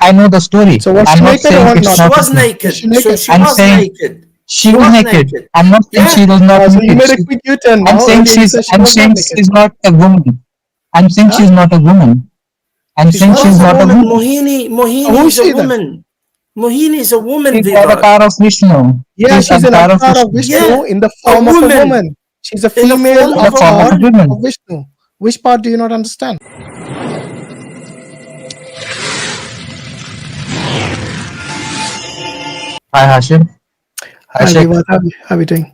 I know the story. So was I'm she not naked or saying was it's not? She not a was thing. Was she naked. So naked? she I'm was saying naked. she She was was naked. naked. I'm not saying Yeah. she was not So you naked. made a quick U-turn I'm now. saying Earlier you said she I'm was not saying naked. she's not a woman. I'm saying Huh? she's not a woman. I'm She's saying She not a she's was a not a woman. woman. woman. So Mohini who is is a she then? woman. Mohini is a woman, She's the Vivad. avatar of Vishnu. Yeah, She's she's an avatar of avatar of Vishnu Vishnu Yeah, in the a form of a woman woman. She's a in the female form in the of a form of avatar a woman. of woman. Vishnu. Which part do you not understand? Hi Hashim. Hi Hi, Sheikh. Vivat. How are you doing?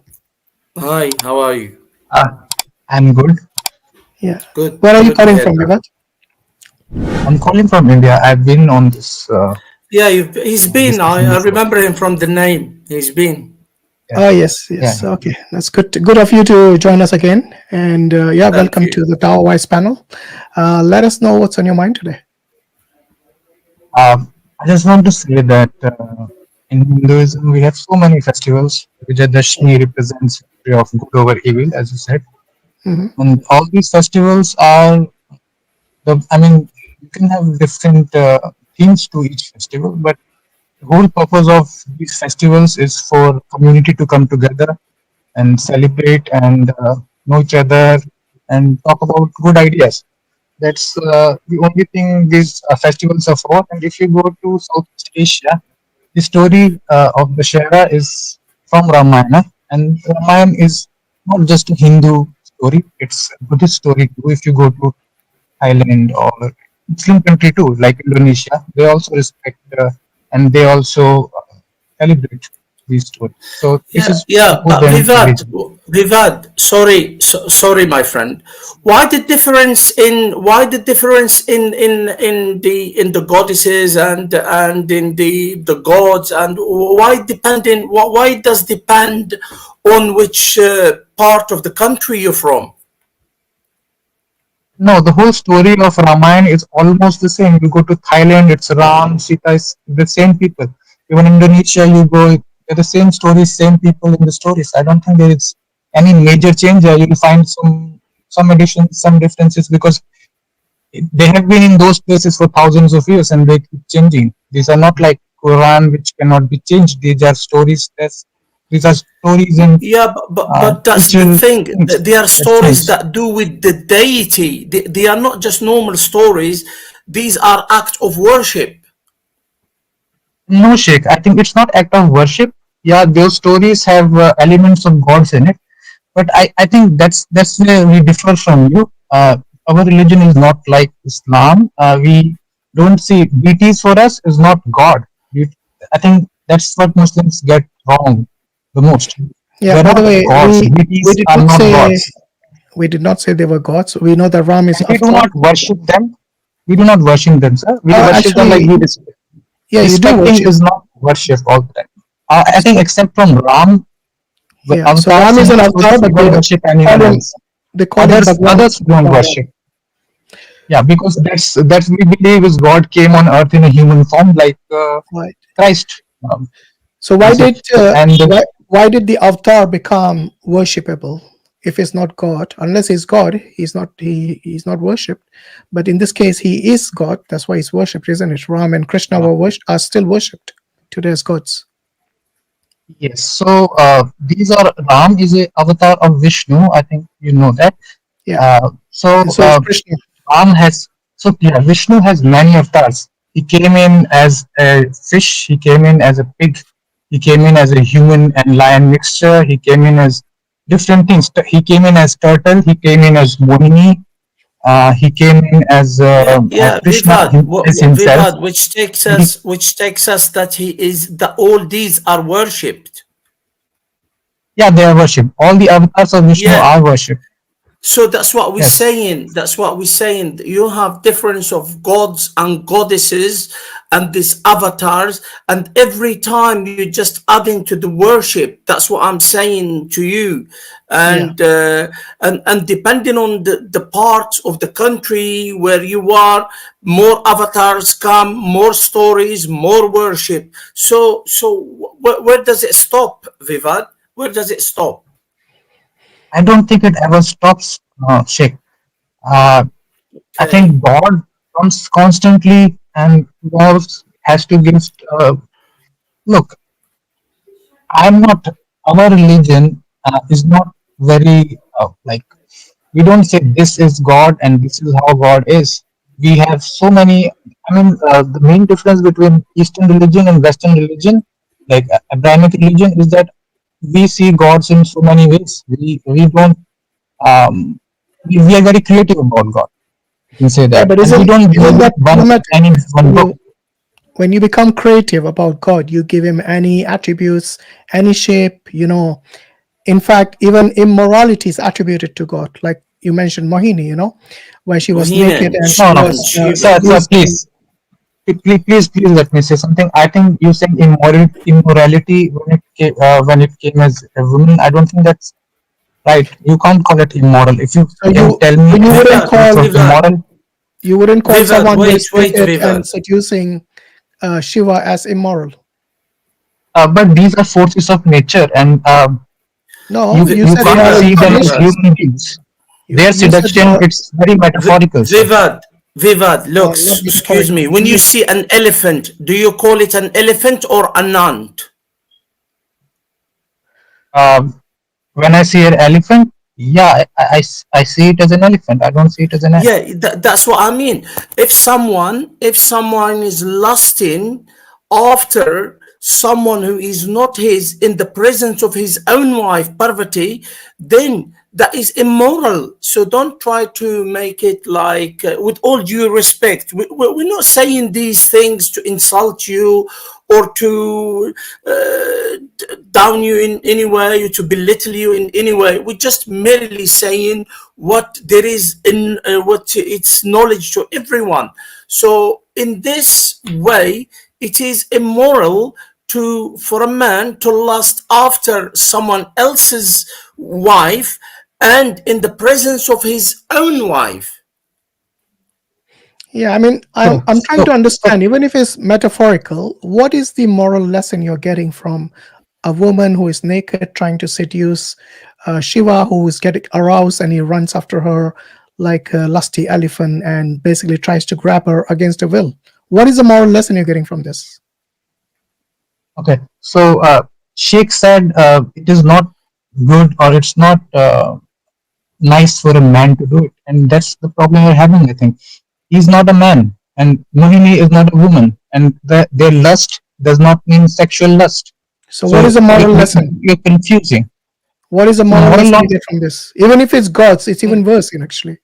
Hi, how are you? I'm good. Yeah. Good, Where are you good to calling hear from, that. Vivat? I'm calling from India. I've been on this Yeah, he's been. discussion I before. remember him from the name. He's been. Yeah, Oh, yes, yeah. yes. Okay, that's good. Good of you to join us again. And yeah, Thank welcome you. to the Tower Wise panel. Let us know what's on your mind today. I just want to say that in Hinduism we have so many festivals. Vijayadashmi represents victory of good over evil, as you said, Hmm. and all these festivals are I mean, you can have different themes to each festival, but the whole purpose of these festivals is for community to come together and celebrate and know each other and talk about good ideas. That's the only thing these festivals are for. And if you go to Southeast Asia, the story of the Shara is from Ramayana, and Ramayana is not just a Hindu story; it's a Buddhist story too. If you go to Thailand or Muslim country too, like Indonesia, they also respect and they also celebrate these stories. So this Yeah, is yeah, more but than Vivad, religion. Vivad, sorry, my friend. Why the difference in the goddesses and in the gods, and why does depend on which part of the country you're from? No, the whole story of Ramayana is almost the same. You go to Thailand, it's Ram, Sita, is the same people. Even Indonesia, you go, they're the same stories, same people in the stories. I don't think there is any major change there. You'll find some additions, some differences because they have been in those places for thousands of years and they keep changing. These are not like Quran which cannot be changed. These are stories and Yeah, but that's the cultural thing. things They are that stories change. that do with the deity. They are not just normal stories. These are acts of worship. No, Sheikh. I think it's not act of worship. Yeah, those stories have elements of gods in it, but I think that's where we differ from you. Our religion is not like Islam. We don't see deities for us is not God. We, I think that's what Muslims get wrong the most. Yeah. They're By the not way, gods. we Deities did are not not say gods, they were gods. We know that Ram is and we do avatar. not worship them. We do not worship them, sir. We worship them like Actually, we yeah, you do respecting worship. is not worship all the time. I think So except from Ram, yeah, so avatars Ram in is an the avatar, stories, we but don't worship call anyone him else. they call him Bhagwan. Others we don't worship. Yeah, because that's we believe is God came on earth in a human form like Right. Christ. So That's it. And why did the avatar become worshipable? If it's not God, unless he's God, he's not worshipped. But in this case, he is God. That's why he's worshipped, isn't it? Ram and Krishna are still worshipped today as gods. yes, so these are Ram is a avatar of Vishnu. I think you know that. Yeah, So and so is Krishna. Ram has so yeah, Vishnu has many avatars. He came in as a fish. He came in as a pig. He came in as a human and lion mixture. He came in as different things. He came in as turtle. He came in as Mohini. He came in as Yeah, yeah, Krishna as himself. Vivad, And he, which takes us that he is that all these are worshipped. yeah, they are worshipped. All the avatars of Vishnu Yeah, are worshipped. so that's what we're Yes. saying. That's what we're saying. You have difference of gods and goddesses and these avatars, and every time you're just adding to the worship. That's what I'm saying to you. Yeah. And depending on the parts of the country where you are, more avatars come, more stories, more worship. So where does it stop, Vivad? Where does it stop? I don't think it ever stops, Sheikh. Uh, I Okay. think God comes constantly and evolves has to give. Look, I'm not. Our religion is not very like, we don't say this is God and this is how God is. We have so many. I mean, the main difference between Eastern religion and Western religion, like Abrahamic religion, is that we see gods in so many ways. We don't. Um, we are very creative about God. You can say Yeah, that, but and we don't isn't believe in that problematic? any one When book. you become creative about God, you give him any attributes, any shape, In fact, even immorality is attributed to God. Like you mentioned Mohini, where she was Mohina naked and she No, no, and was Shiva. sir, seduced. please. Please let me say something. I think you saying immorality when it came as a woman. I don't think that's right. You can't call it immoral. If you So can you tell me so you any wouldn't Vivad, attributes call of Vivad, immoral, someone who Vivad, is wait, naked and Vivad. seducing Shiva as immoral. but these are forces of nature, and No, you you you said can't moral Vivad, see them as Vivad, incarnations. human beings. Their You said seduction, moral, it's very metaphorical, sir. Vivad, Vivad. Look, not excuse metaphorical. me. When you see an elephant, do you call it an elephant or an ant? Um, when I see an elephant, yeah, I see it as an elephant. I don't see it as an ant. Yeah, that's what I mean. If someone is lusting after someone who is not his in the presence of his own wife, Parvati, then that is immoral. So don't try to make it like, with all due respect, we're not saying these things to insult you or to down you in any way, or to belittle you in any way. We're just merely saying what there is in what it's knowledge to everyone. So in this way, it is immoral to for a man to lust after someone else's wife and in the presence of his own wife. Yeah, I mean, I'm So, I'm trying to so understand, even if it's metaphorical, what is the moral lesson you're getting from a woman who is naked trying to seduce Shiva, who is getting aroused and he runs after her like a lusty elephant and basically tries to grab her against her will? What is the moral lesson you're getting from this? okay. So Sheikh said it is not good, or it's not nice for a man to do it, and that's the problem we're having. I think he's not a man, and Mohini is not a woman, and their lust does not mean sexual lust. So, what is So the moral lesson? you're confusing. What is the So moral moral lesson law. you get from this? Even if it's God's, it's even worse, actually.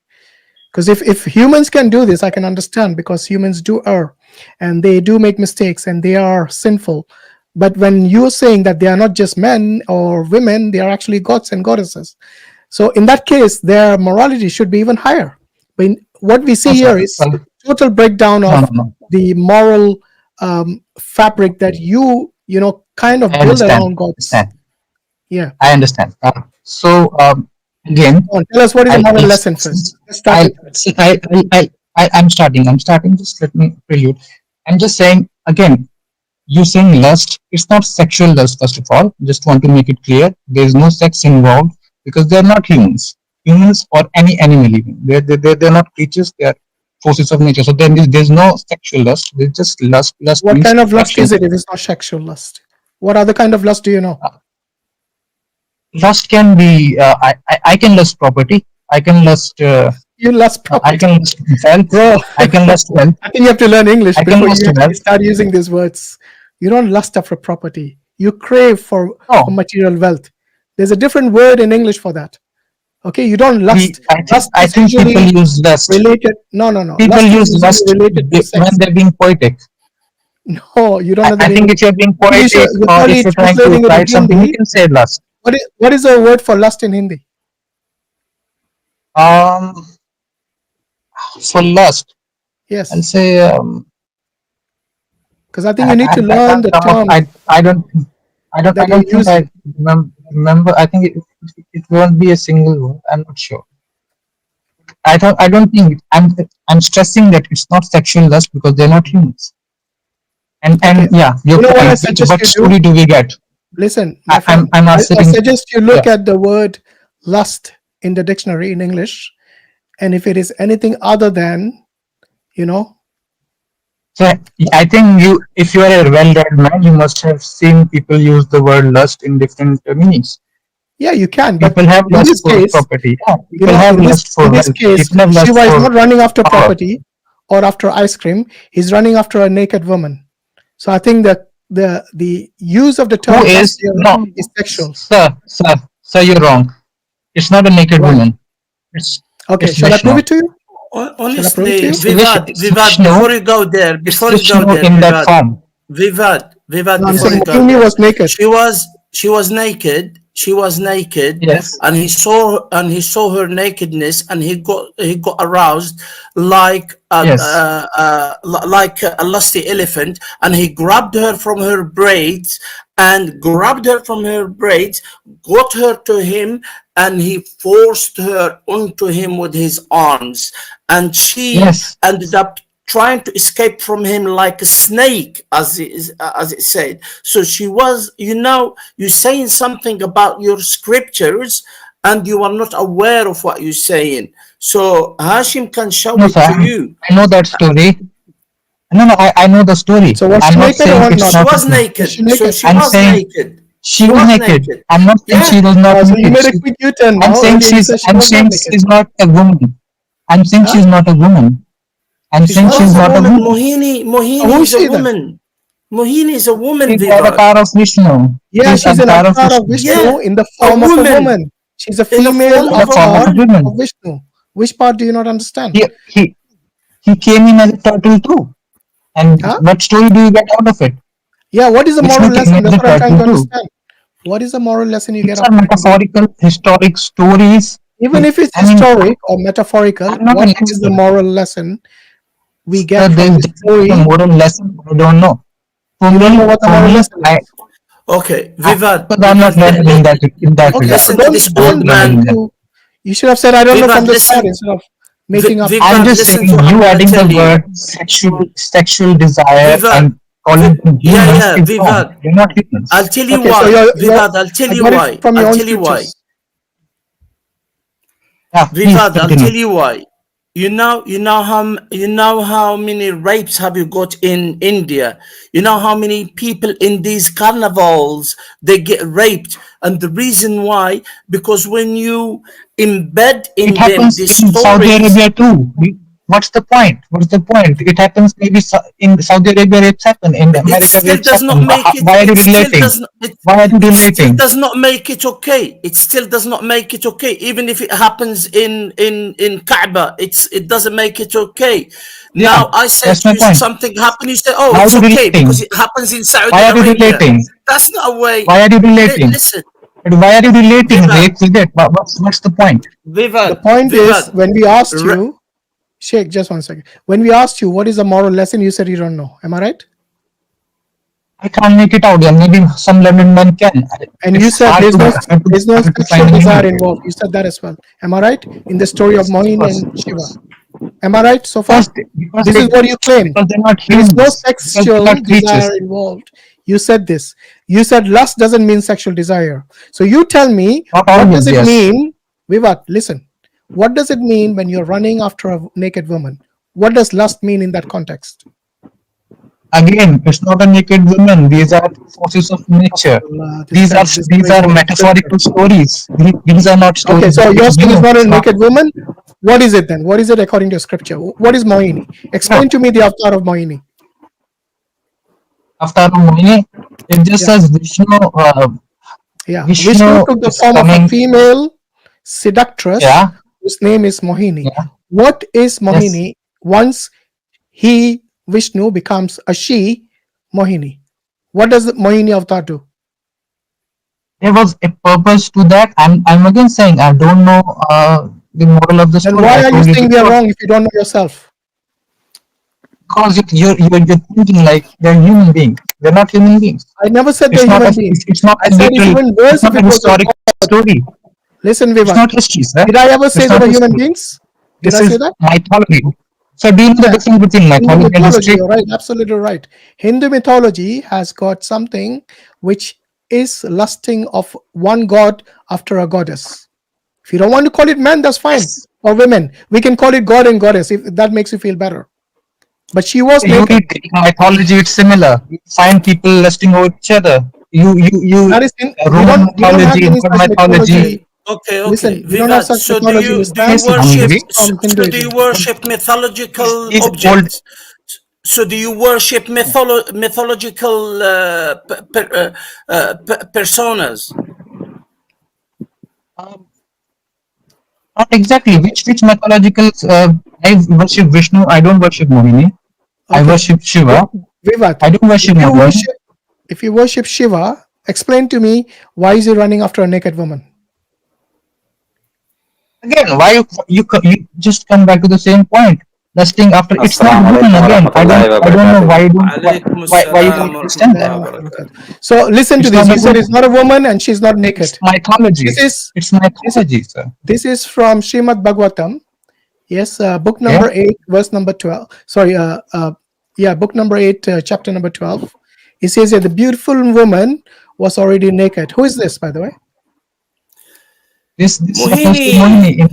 Because if humans can do this, I can understand, because humans do err and they do make mistakes and they are sinful. But when you're saying that they are not just men or women, they are actually gods and goddesses. So in that case, their morality should be even higher. But what we No, see sir. here is total breakdown No, no, of no. the moral fabric that kind of I build understand. around gods. Understand. Yeah. I understand. So again, Go on, tell us what is the I'll, moral I'll, lesson first. Let's start I'll with that. see, I'm starting. I'm starting. Just let me prelude. I'm just saying again. You saying lust? It's not sexual lust. First of all, just want to make it clear. There is no sex involved because they're not humans. Humans or any animal even. They're not creatures. They are forces of nature. So there's no sexual lust. There's just lust. Lust What means kind of lust attraction. is it if it's not sexual lust? What other kind of lust do you know? Lust can be. I can lust property. I can lust. You lust I property. can lust wealth. Bro, I can lust wealth. I think you have to learn English I can before lust you actually wealth. start using these words. You don't lust after property. You crave for No, material wealth. There's a different word in English for that. Okay, you don't we. lust. Lust I is think people usually use lust. related. No, no, no. People Lust is use usually lust related to when sex. they're being poetic. No, you don't know the I think meaning. if you're being English, poetic you're or if probably you're trying to translating it in write something, you Hindi. can say lust. What is the word for lust in Hindi? Um, for lust, I'll Yes, say because I think you need to I learn can't the come up. terms I that you're don't think I using. remember. I think it won't be a single word. I'm not sure. I don't think I'm stressing that it's not sexual lust because they're not humans. Okay, And yeah, your you know what I point. suggest What you do? story do we get? Listen, my friend, I'm I answering. suggest you Yeah. look at the word lust in the dictionary in English, and if it is anything other than, you know, So I think if you are a well-read man, you must have seen people use the word lust in different meanings. Yeah, you can, but People have in lust this for case, property. Yeah, you people know, have lust for in this wealth. case, People have lust Shiva is for not running after power. property or after ice cream. He's running after a naked woman. So I think that the use of the Who term lust is here no, is sexual. sir, you're wrong. It's not a naked Right. woman. It's Okay. Shall I prove Vishnu. it to you? Shall I prove it to Honestly, you? It's Vishnu. It's Vivad, Vishnu. It's before you go Vishnu there, in that form. Vivad, No, I'm before saying you go Mohini there, was naked. she was naked, Yes. and he saw her nakedness, and he got aroused like Yes. like a lusty elephant, and he grabbed her from her braids, got her to him, and he forced her onto him with his arms, and she Yes. ended up trying to escape from him like a snake, as it said. So she was, you're saying something about your scriptures, and you are not aware of what you're saying. So Hashim can show No, it sir. to you. I know that story. No, I know the story. So was I'm she not naked saying or it's not? She not was true. Was she naked. So naked? she I'm was saying naked. she She was was naked. naked. I'm not saying Yeah. she was not So you naked. made a quick U-turn I'm now. saying Earlier you said she was not naked. she's not a woman. I'm saying Huh? she's not a woman. I'm She saying Huh? was she's a not a woman. woman. So Mohini who is is a she then? woman. Mohini is a woman, She's the Vivad. avatar of Vishnu. Yeah, She's she's an avatar of avatar of Vishnu. Vishnu Yeah, in the a form of a woman woman. She's a in the female form In the of a form of avatar a woman. of woman. Vishnu. Which part do you not understand? He he he came in as a turtle too. And Huh? what story do you get out of it? Yeah, what is the moral Vishnu came lesson? in as That's a what I'm trying turtle to too. understand. What is the moral lesson you get These out are of it? metaphorical, historic stories. Even if it's I mean, historic or metaphorical, I'm not what an is the expert. moral lesson we So get from there's this definitely a story? moral lesson. I don't know. You don't know what the For moral me, lesson is. Okay, because I'm not Vivad, learned in that Okay, regard. so listen to don't this I'm not old don't learned try in man. that. to. You should have said I don't know from Vivad, the start listen. instead of making up. I'm Vivad, just listen to saying what I'm you gonna adding the tell you. word sexual desire Vivad, and calling them humans yeah, is wrong. Vivad. They're not I'll humans. tell you Okay, so why, you're Vivad. I'll tell I you got it why. from I'll your own tell you why. scriptures. Yeah, please Vivad, I'll continue. tell you why. You know how many rapes have you got in India? You know how many people in these carnivals they get raped, and the reason why, because when you embed It in them happens these in Saudi stories, Arabia too. What's the point? What's the point? It happens maybe in Saudi Arabia rapes happen, in it America still rapes does not happen. make it. Why are you It still relating? does not. Why are you It still relating? does not make it okay. It still does not make it okay. Even if it happens in Kaaba, it doesn't make it okay. Yeah, Now I say that's to my you point. something happened. You say, "Oh, Why are it's you okay because relating? it happens in Saudi Why are you Arabia." relating? That's not a way. Why are you relating? Listen, But why are you relating Vivad, rape with it? What's the point? The Vivad, point is, Vivad. when we asked you, Sheikh, just one second. When we asked you what is the moral lesson, you said you don't know. Am I right? I can't make it out. Yeah, maybe some learned man can. And you It's said hard there's no hard to find sexual the desire meaning. involved. You said that as well. Am I right? In the story of Yes, of Mohin course. and Shiva. Am I right so far? Because they, because This they is what you claimed. because they're not There is no humans. Because they're sexual not desire creatures. involved. You said this. You said lust doesn't mean sexual desire. So you tell me, Not what does always, it yes. mean? Vivat, listen. What does it mean when you're running after a naked woman? What does lust mean in that context? Again, it's not a naked woman. These are forces of nature. This guy is These are destroying scripture. metaphorical stories. These are not Okay, stories so you're between saying it's humans. not a It's not. naked woman? What is it then? What is it according to scripture? What is Mohini? No, Explain to me the avatar of Mohini. after Muni, it just Yeah. says Yeah. Vishnu Vishnu took the is form of a coming. female seductress Yeah, whose name is Mohini. yeah, What is yes. Mohini once he, Vishnu, becomes a she, Mohini? What does the Mohini avatar do? There was a purpose to that. I'm again saying I don't know the moral of the Then story. why I are you told you saying we are before. wrong if you don't know yourself? Because you're thinking like they're human beings. They're not human beings. I never said they're It's not a human beings. it's not I a said it's literal. even It's worse if not a it was a historic god. story. Listen, It's Vivat. not history, sir. Did I ever say It's they not were human history. beings? Did This I say is that? mythology. So do you know the Yeah. difference between Hindu mythology and mythology, history? you're right, absolutely right. Hindu mythology has got something which is lusting of one god after a goddess. If you don't want to call it man, that's fine. Yes. Or women, we can call it god and goddess if that makes you feel better. but she was You naked. read Greek mythology, it's similar. You find people lusting over each other. You That is in, Roman we don't have mythology, any God such mythology. mythology. Okay, okay, Listen, okay. we don't have Vivad. such So mythology in do you Islam Yes, or worship Ramzi. from so do you Hinduism. worship mythological These old. objects? So do you worship mythological personas? Um, Not exactly. Which mythological? I worship Vishnu. I don't worship Mohini. I Okay, worship Shiva. Vivat, I don't if worship you Mohini. worship, if you worship Shiva, explain to me why is he running after a naked woman? Again, why you just come back to the same point? Lusting after it's not Assalamu woman alaikum again. warahmatullahi I don't know wabarakatuh. why you don't Alaikum why you assalam don't wa understand rahmatullahi that. wa barakatuh. So listen to It's this. not He a said woman. it's not a woman and she's not It's naked. mythology. This is It's this is mythology, sir. this is from Srimad Bhagavatam. Yes, book Okay. number 8, verse number 12. Sorry, yeah, book number 8, chapter number 12. It says that the beautiful woman was already naked. Who is this, by the way? This refers to Mohini, Mohini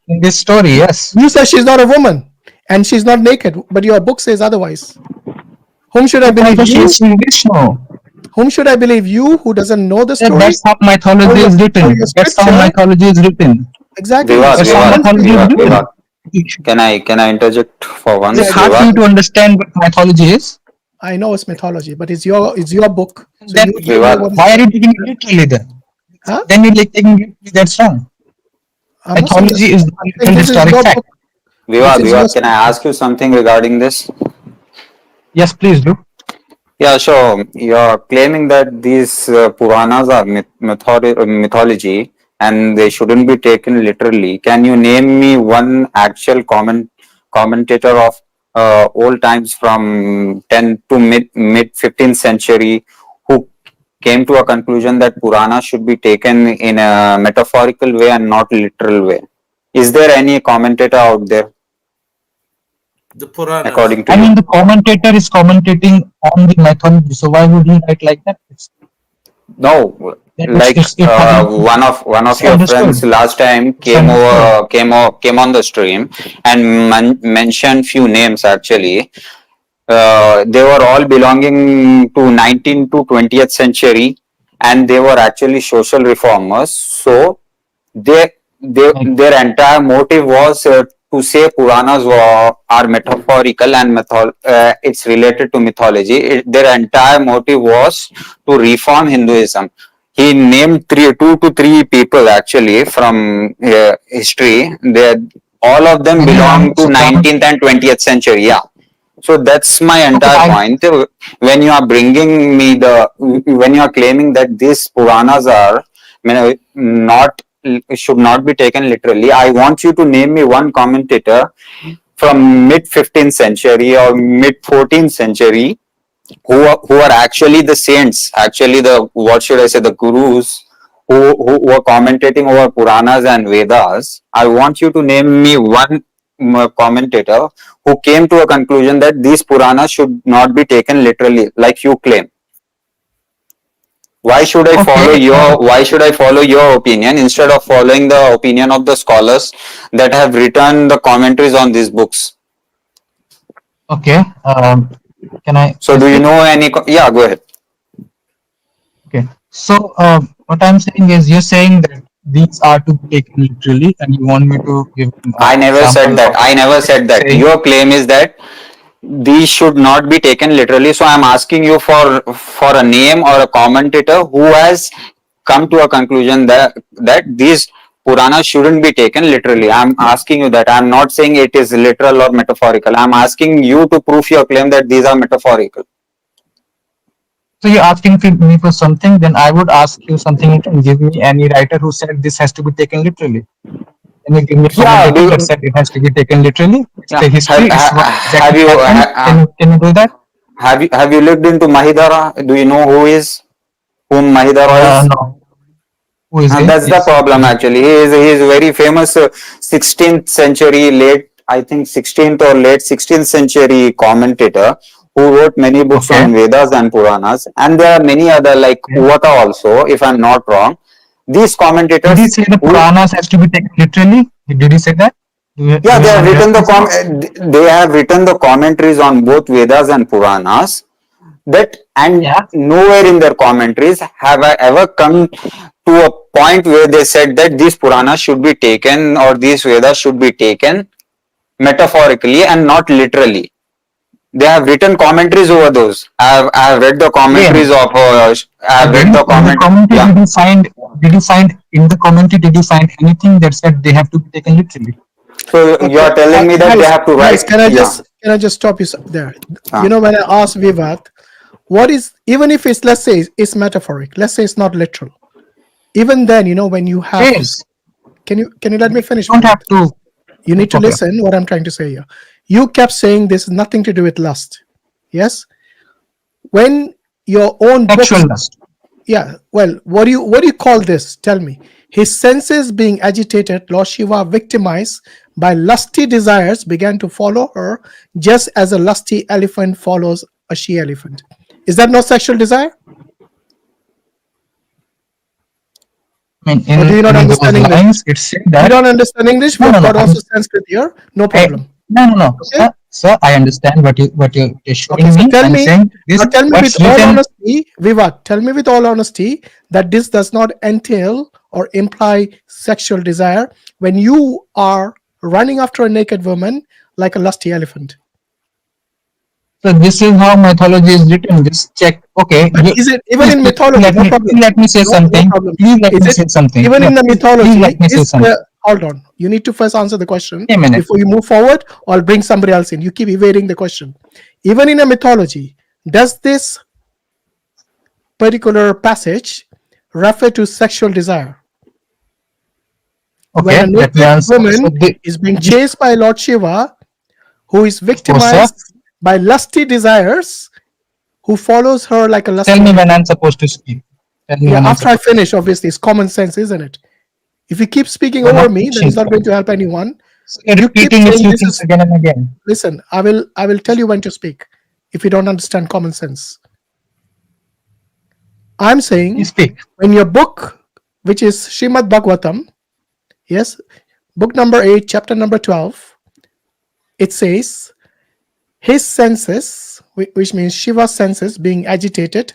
in this story. Yes. You say she's not a woman and she's not naked, but your book says otherwise. Whom should I But believe? also she You? is Sri Vishnu. Whom should I believe? You, who doesn't know the story, That's how mythology is or written. your That's how scripture? mythology is written. Exactly. Vivad, So That's I how Vivad, want mythology is you. Vivad, written. Vivad. Can I interject for Is it Yeah, once, go hard for Vivad? you ahead. to understand what mythology is? I know it's mythology, but it's your book, so Then you tell me Vivad, what is why are it. you taking it literally then? Huh? Then you like taking it literally. That's wrong. I'm not saying that's Mythology is wrong. not I'm a saying literal this is historic your fact. book. This Vivad, is your Vivad, can I scripture. ask you something regarding this? Yes, please do. Yeah, sure. You're claiming that these Puranas are mythology and they shouldn't be taken literally. Can you name me one actual commentator of old times from 10 to mid 15th century who came to a conclusion that Purana should be taken in a metaphorical way and not literal way? Is there any commentator out there the Puranas. according to I you? mean, the commentator is commentating on the mythology. So why would he write like that? No, Then like it has one of it's your understood. friends last time It's understood. came on the stream and mentioned few names actually. They were all belonging to 19th to 20th century, and they were actually social reformers. So they, Like their entire motive was to say Puranas are metaphorical and it's related to mythology. Their entire motive was to reform Hinduism. He named two to three people actually from history. They all of them Adi Ram, belong to Ram. 19th and 20th century. Yeah, so that's my Okay, entire point. When you are bringing me when you are claiming that these Puranas are not should not be taken literally, I want you to name me one commentator from mid 15th century or mid 14th century who are actually the saints, actually the what should I say, the gurus who are commentating over Puranas and Vedas. I want you to name me one commentator who came to a conclusion that these Puranas should not be taken literally, like you claim. okay. Why should I follow your opinion instead of following the opinion of the scholars that have written the commentaries on these books? Okay. Can So I do you speak? know any yeah, go ahead. Okay. So what I'm saying is, you're saying that these are to be taken literally, and you want me to give an I never said example that. of I never said that. saying. Your claim is that these should not be taken literally. So I'm asking you for a name or a commentator who has come to a conclusion that these Puranas shouldn't be taken literally. I'm asking you that. I'm not saying it is literal or metaphorical. I'm asking you to prove your claim that these are metaphorical. So you're asking me for something, then I would ask you something. You can give me any writer who said this has to be taken literally. Can you give me a Yeah. commentator that said it has to be taken literally? It's Yeah. the history. It's what Have exactly you happened. Can you do that? have you looked into Mahidara? Do you know whom Mahidara is? No. Who is he? That's the Yes. problem Please. actually. He is very famous 16th century late, I think 16th or late 16th century commentator who wrote many books Okay. on Vedas and Puranas, and there are many other like Okay. Uvata also, if I'm not wrong. These Did he commentators say the who Puranas has to be taken literally? Did he say that? Yeah, Do they you have mind written the referencing? they have written the commentaries on both Vedas and Puranas. That, and Yeah. nowhere in their commentaries have I ever come to a point where they said that these Puranas should be taken or these Vedas should be taken metaphorically and not literally. They have written commentaries over those. I have read the commentaries Again, of. I have read again, the in the comment. commentary, Yeah. did you find anything that said they have to be taken literally? So you Okay, are telling me that they guys, have to guys, write. Yeah. can I just stop you there? Uh, You know, when I asked Vivat, what is, even if it's, let's say it's metaphoric, let's say it's not literal, even then, you know, when you have, Yes. can you let me You finish, don't Vivat? have to. You need to Okay. listen what I'm trying to say here. You kept saying this is nothing to do with lust. Yes, when your own books, Sexual lust. yeah, well, what do you call this? Tell me. His senses being agitated, Lord Shiva, victimized by lusty desires, began to follow her, just as a lusty elephant follows a she elephant. Is that not sexual desire? I mean, Or do you not in those understand English? lines, it said You that. don't understand English? We No, have no, no. got also Sanskrit here. No I, problem. no, Okay. sir. I understand you're Okay, showing so me. tell I'm me, saying now this. tell me with What's all written. honesty, Vivat, tell me with all honesty that this does not entail or imply sexual desire when you are running after a naked woman like a lusty elephant. So this is how mythology is written. Just check. Okay. But is it even Please, in mythology? No problem. please let me say No, no something. problem. Please let Is me it say something. even No, in the please let mythology? me say Is something. hold on. You need to first answer the question A minute. before you move forward, or I'll bring somebody else in. You keep evading the question. Even in a mythology, does this particular passage refer to sexual desire? When a Okay. Let me naked answer. So woman is being this, chased by Lord Shiva, who is of course, sir. victimized by lusty desires, who follows her like a Tell lusty me when elephant. I'm supposed to speak. Tell me Yeah, when I'm after I supposed to finish, speak. obviously, it's common sense, isn't it? If you keep speaking You're over not me, then finishing, it's not sir. going to help anyone. So you're You keep repeating a saying few this things is, again and again. listen, I will tell you when to speak if you don't understand common sense. I'm Please saying speak. when your book, which is Srimad Bhagavatam, yes, book number 8, chapter number 12, it says, his senses, which means Shiva's senses, being agitated,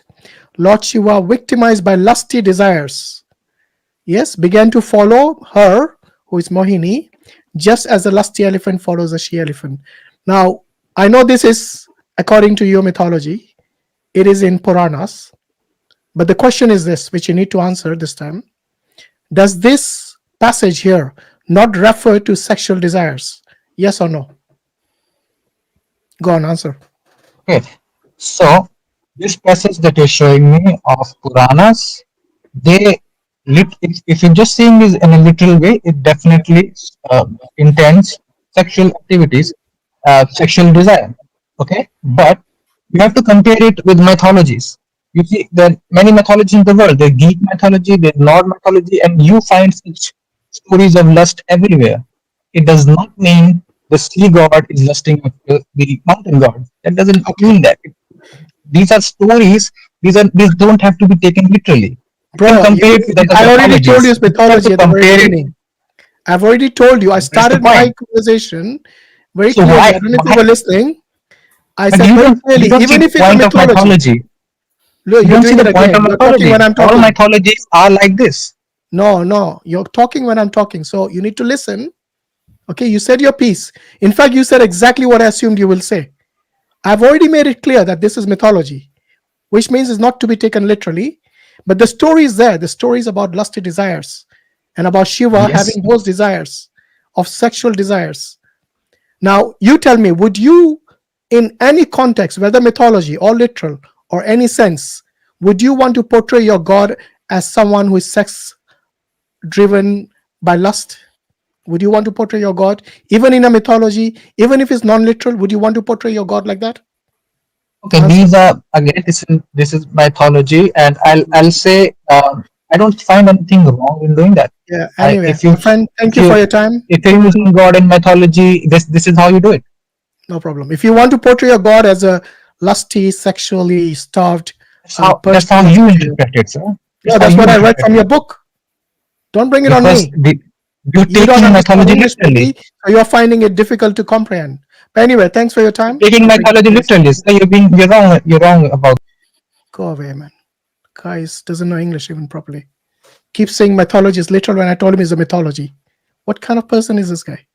Lord Shiva, victimized by lusty desires, yes, began to follow her, who is Mohini, just as a lusty elephant follows a she elephant. Now, I know this is according to your mythology, it is in Puranas, but the question is this, which you need to answer this time. Does this passage here not refer to sexual desires? Yes or no? Go on, answer. Okay. So this passage that you're showing me of Puranas, they if you're just seeing this in a literal way, it definitely intends sexual activities, sexual desire. Okay, but you have to compare it with mythologies. You see, there are many mythologies in the world. There's Greek mythology, there's Nord mythology, and you find such stories of lust everywhere. It does not mean the sea god is lusting after the mountain god. That doesn't Okay. mean that. These are stories. These don't have to be taken literally. You can Bro, compare it with other I already told you mythologies. it's You don't have to mythology at the very compare it. beginning. I've already told you. I That's the started my point. conversation very So clearly. why I don't know if you why? were listening. I But said very you clearly, don't see even the if it's a point of mythology. mythology. Look, You you're don't see doing it the point again. of You're talking when mythology. I'm All talking. mythologies are like this. No, no, you're talking when I'm talking. So you need to listen. Okay, you said your piece. In fact, you said exactly what I assumed you will say. I've already made it clear that this is mythology, which means it's not to be taken literally. But the story is there. The story is about lusty desires and about Shiva Yes. having those desires of sexual desires. Now, you tell me, would you, in any context, whether mythology or literal or any sense, would you want to portray your God as someone who is sex driven by lust? Would you want to portray your God, even in a mythology, even if it's non literal, would you want to portray your God like that? Okay. Answer. These are again. This is mythology, and I'll say I don't find anything wrong in doing that. Yeah, I anyway, if you my friend, thank if you you for your time. if you're using God in mythology, this is how you do it. No problem. If you want to portray your God as a lusty, sexually starved That's person, how that's you up to you. interpret it, sir. That's Yeah, how that's you what I read interpret from it. your book. Don't bring it on Because me. You're You don't taking understand mythology English, literally. maybe, or you're finding it difficult to comprehend. But anyway, thanks for your time. Taking mythology literally. So you're wrong. You're wrong about. Go away, man. Guys doesn't know English even properly. Keeps saying mythology is literal when I told him it's a mythology. What kind of person is this guy?